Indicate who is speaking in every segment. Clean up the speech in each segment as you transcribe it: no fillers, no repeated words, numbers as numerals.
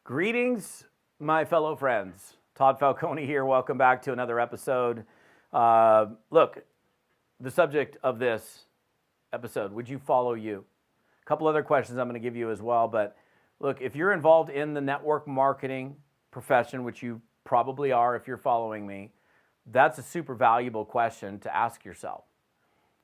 Speaker 1: Greetings, my fellow friends. Todd Falcone here. Welcome back to another episode. Look, the subject of this episode, would you follow you? A couple other questions I'm going to give you as well. But look, if you're involved in the network marketing profession, which you probably are if you're following me, that's a super valuable question to ask yourself.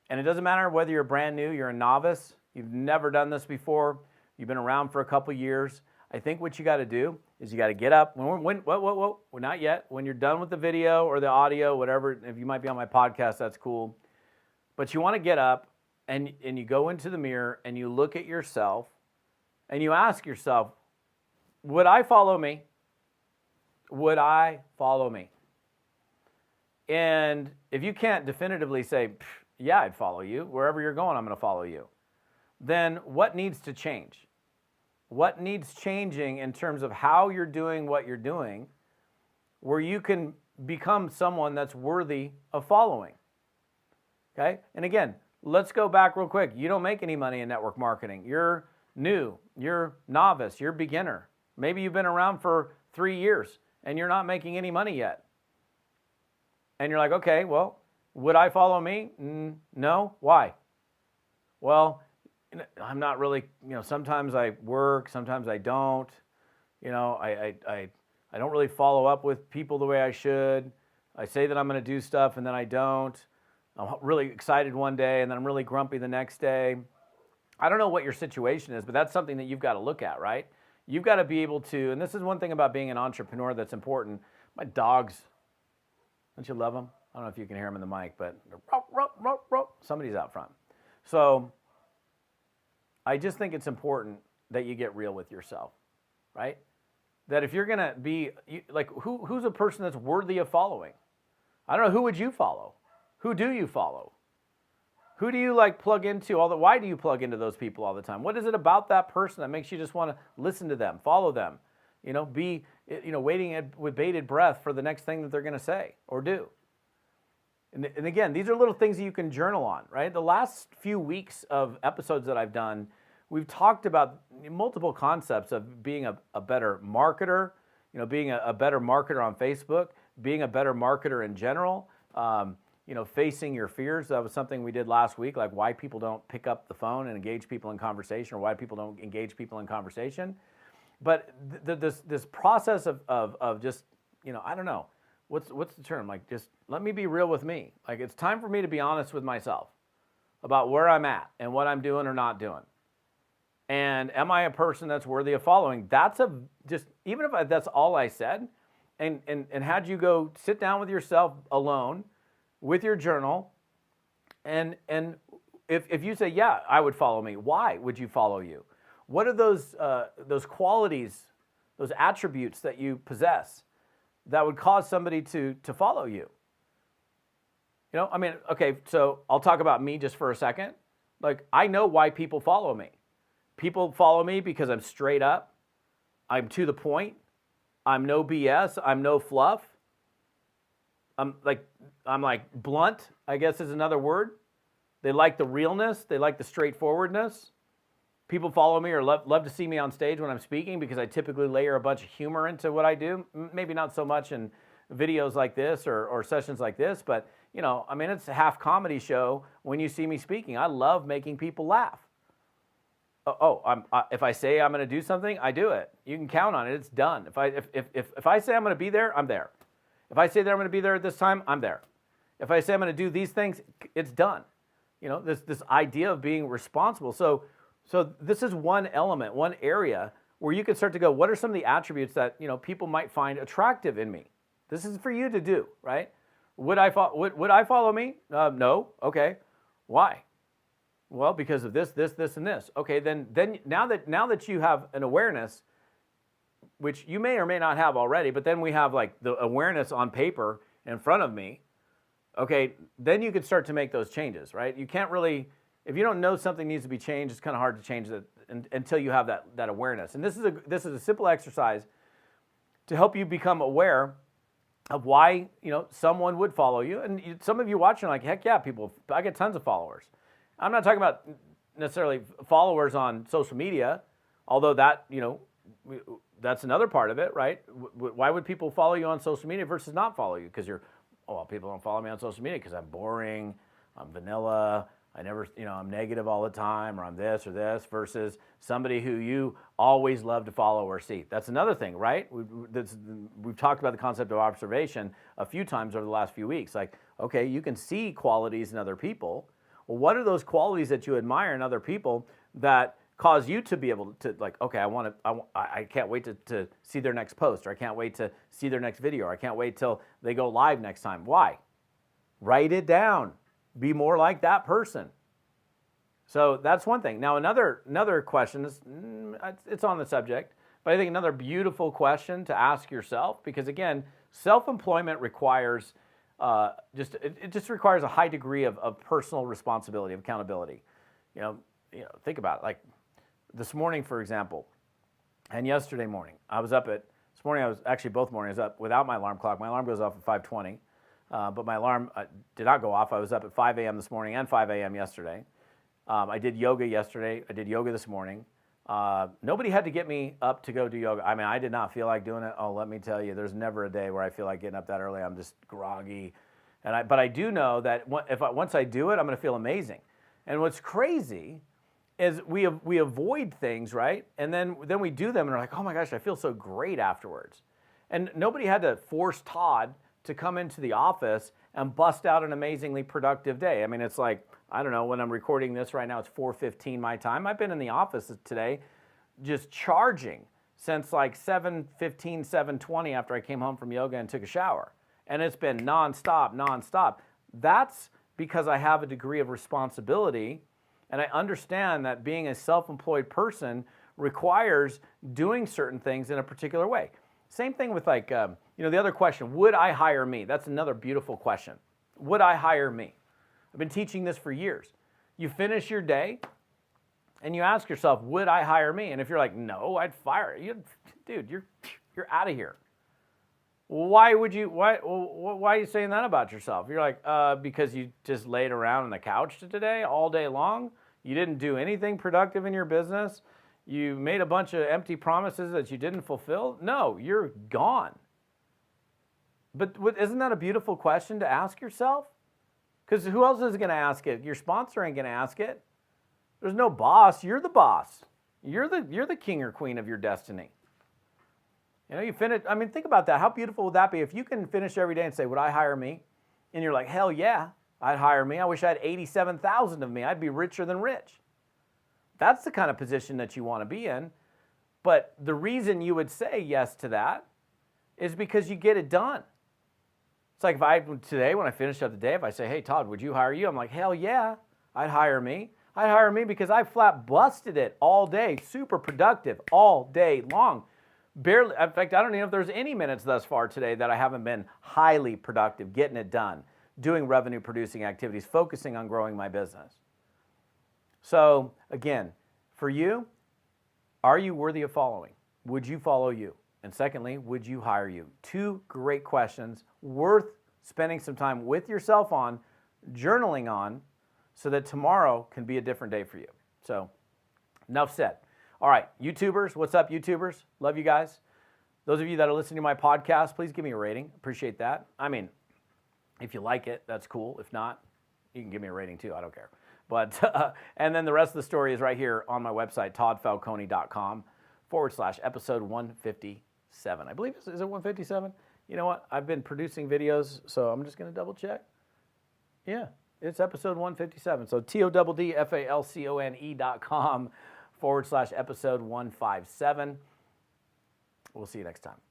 Speaker 1: And it doesn't matter whether you're brand new, you're a novice, you've never done this before, you've been around for a couple years. I think what you got to do is you got to get up. We're not yet. When you're done with the video or the audio, whatever, if you might be on my podcast, that's cool. But you want to get up and you go into the mirror and you look at yourself and you ask yourself, would I follow me? Would I follow me? And if you can't definitively say, yeah, I'd follow you. Wherever you're going, I'm going to follow you. Then what needs to change? What needs changing in terms of how you're doing what you're doing, where you can become someone that's worthy of following? Okay? And again, let's go back real quick. You don't make any money in network marketing. You're new, you're novice, you're beginner. Maybe you've been around for 3 years and you're not making any money yet. And you're like, okay, well, would I follow me? No. Why? Well, I'm not really, sometimes I work, sometimes I don't. I don't really follow up with people the way I should. I say that I'm going to do stuff and then I don't. I'm really excited one day and then I'm really grumpy the next day. I don't know what your situation is, but that's something that you've got to look at, right? You've got to be able to, and this is one thing about being an entrepreneur that's important. My dogs, don't you love them? I don't know if you can hear them in the mic, but somebody's out front. So I just think it's important that you get real with yourself, right? That if you're going to be, like, who's a person that's worthy of following? I don't know, who would you follow? Who do you follow? Who do you plug into why do you plug into those people all the time? What is it about that person that makes you just want to listen to them, follow them, be, waiting with bated breath for the next thing that they're going to say or do? And again, these are little things that you can journal on, right? The last few weeks of episodes that I've done, we've talked about multiple concepts of being a better marketer, being a better marketer on Facebook, being a better marketer in general, facing your fears. That was something we did last week, like why people don't pick up the phone and engage people in conversation, or why people don't engage people in conversation. But this process of just, I don't know. What's the term? Like, just let me be real with me. Like, it's time for me to be honest with myself about where I'm at and what I'm doing or not doing. And am I a person that's worthy of following? That's even if that's all I said, and had you go sit down with yourself alone with your journal, and if you say, yeah, I would follow me, why would you follow you? What are those qualities, those attributes that you possess that would cause somebody to follow you? Okay, so I'll talk about me just for a second. Like, I know why people follow me. People follow me because I'm straight up, I'm to the point, I'm no BS, I'm no fluff. I'm like blunt, I guess is another word. They like the realness, they like the straightforwardness. People follow me or love to see me on stage when I'm speaking because I typically layer a bunch of humor into what I do. Maybe not so much in videos like this or sessions like this, but it's a half comedy show when you see me speaking. I love making people laugh. If I say I'm going to do something, I do it. You can count on it. It's done. If I say I'm going to be there, I'm there. If I say that I'm going to be there at this time, I'm there. If I say I'm going to do these things, it's done. This idea of being responsible. So this is one element, one area where you can start to go, what are some of the attributes that people might find attractive in me? This is for you to do, right? Would I follow me? No. Okay. Why? Well, because of this, and this. Okay, then now that you have an awareness, which you may or may not have already, but then we have like the awareness on paper in front of me. Okay, then you can start to make those changes, right? You can't really, if you don't know something needs to be changed, it's kind of hard to change it until you have that awareness. And this is a simple exercise to help you become aware of why someone would follow you. And some of you watching are like, heck yeah, people, I get tons of followers. I'm not talking about necessarily followers on social media, although that that's another part of it, right? Why would people follow you on social media versus not follow you? Because people don't follow me on social media because I'm boring, I'm vanilla, I never, I'm negative all the time, or I'm this or this, versus somebody who you always love to follow or see. That's another thing, right? We've talked about the concept of observation a few times over the last few weeks. Like, okay, you can see qualities in other people. Well, what are those qualities that you admire in other people that cause you to be able to, like, okay, I can't wait to see their next post, or I can't wait to see their next video, or I can't wait till they go live next time. Why? Write it down. Be more like that person. So that's one thing. Now, another question is, it's on the subject, but I think another beautiful question to ask yourself, because again, self-employment requires it just requires a high degree of personal responsibility, of accountability. Think about it. Like this morning, for example, and yesterday morning, this morning I was actually both mornings up without my alarm clock. My alarm goes off at 5:20. But my alarm did not go off. I was up at 5 a.m. this morning and 5 a.m. yesterday. I did yoga yesterday. I did yoga this morning. Nobody had to get me up to go do yoga. I mean, I did not feel like doing it. Oh, let me tell you, there's never a day where I feel like getting up that early. I'm just groggy. But I do know that once I do it, I'm going to feel amazing. And what's crazy is we avoid things, right? And then we do them and we're like, oh my gosh, I feel so great afterwards. And nobody had to force Todd to come into the office and bust out an amazingly productive day. I mean, it's like, I don't know, when I'm recording this right now, it's 4:15 my time. I've been in the office today just charging since like 7:15, 7:20 after I came home from yoga and took a shower. And it's been nonstop. That's because I have a degree of responsibility, and I understand that being a self-employed person requires doing certain things in a particular way. Same thing with like, the other question, would I hire me? That's another beautiful question. Would I hire me? I've been teaching this for years. You finish your day and you ask yourself, would I hire me? And if you're like, no, I'd fire you. Dude, you're out of here. Why are you saying that about yourself? You're like, because you just laid around on the couch today all day long? You didn't do anything productive in your business? You made a bunch of empty promises that you didn't fulfill? No, you're gone. But isn't that a beautiful question to ask yourself? Because who else is going to ask it? Your sponsor ain't going to ask it. There's no boss. You're the boss. You're the king or queen of your destiny. You finish. I mean, think about that. How beautiful would that be if you can finish every day and say, would I hire me? And you're like, hell yeah, I'd hire me. I wish I had 87,000 of me. I'd be richer than rich. That's the kind of position that you want to be in. But the reason you would say yes to that is because you get it done. It's like today when I finish up the day, if I say, hey, Todd, would you hire you? I'm like, hell yeah, I'd hire me. I'd hire me because I flat busted it all day, super productive all day long. Barely, in fact, I don't even know if there's any minutes thus far today that I haven't been highly productive, getting it done, doing revenue producing activities, focusing on growing my business. So again, for you, are you worthy of following? Would you follow you? And secondly, would you hire you? Two great questions worth spending some time with yourself on, journaling on, so that tomorrow can be a different day for you. So enough said. All right, YouTubers, what's up, YouTubers? Love you guys. Those of you that are listening to my podcast, please give me a rating. Appreciate that. I mean, if you like it, that's cool. If not, you can give me a rating too. I don't care. But and then the rest of the story is right here on my website, toddfalcone.com/episode 157. I believe, is it 157? You know what? I've been producing videos, so I'm just going to double check. Yeah, it's episode 157. So toddfalcone.com /episode 157. We'll see you next time.